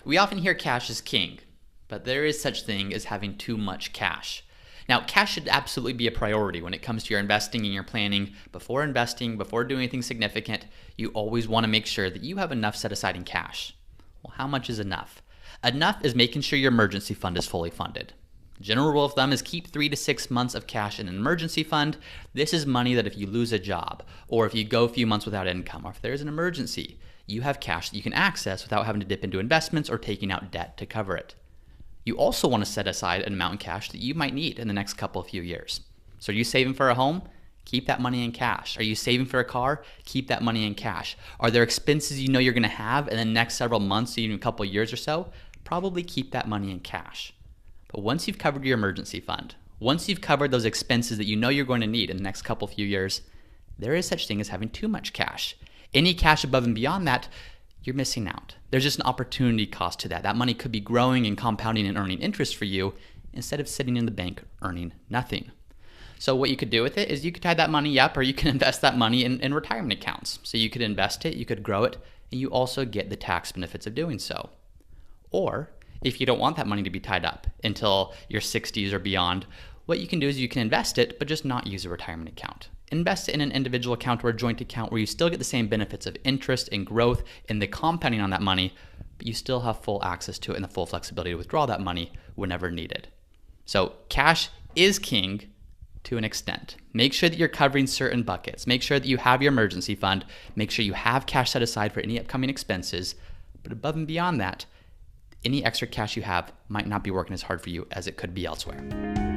We often hear cash is king, but there is such thing as having too much cash. Now, cash should absolutely be a priority when it comes to your investing and your planning. Before investing, before doing anything significant, you always want to make sure that you have enough set aside in cash. Well, how much is enough? Enough is making sure your emergency fund is fully funded. General rule of thumb is keep 3 to 6 months of cash in an emergency fund. This is money that if you lose a job, or if you go a few months without income, or if there's an emergency, you have cash that you can access without having to dip into investments or taking out debt to cover it. You also want to set aside an amount in cash that you might need in the next couple of few years. So are you saving for a home? Keep that money in cash. Are you saving for a car? Keep that money in cash. Are there expenses you know you're going to have in the next several months, even a couple of years or so? Probably keep that money in cash. But once you've covered your emergency fund, once you've covered those expenses that you know you're going to need in the next couple few years, there is such thing as having too much cash. Any cash above and beyond that, you're missing out. There's just an opportunity cost to that. That money could be growing and compounding and earning interest for you instead of sitting in the bank earning nothing. So what you could do with it is you could tie that money up, or you can invest that money in retirement accounts. So you could invest it, you could grow it, and you also get the tax benefits of doing so. Or if you don't want that money to be tied up until your 60s or beyond, what you can do is you can invest it, but just not use a retirement account. Invest it in an individual account or a joint account where you still get the same benefits of interest and growth and the compounding on that money, but you still have full access to it and the full flexibility to withdraw that money whenever needed. So cash is king to an extent. Make sure that you're covering certain buckets. Make sure that you have your emergency fund. Make sure you have cash set aside for any upcoming expenses. But above and beyond that, any extra cash you have might not be working as hard for you as it could be elsewhere.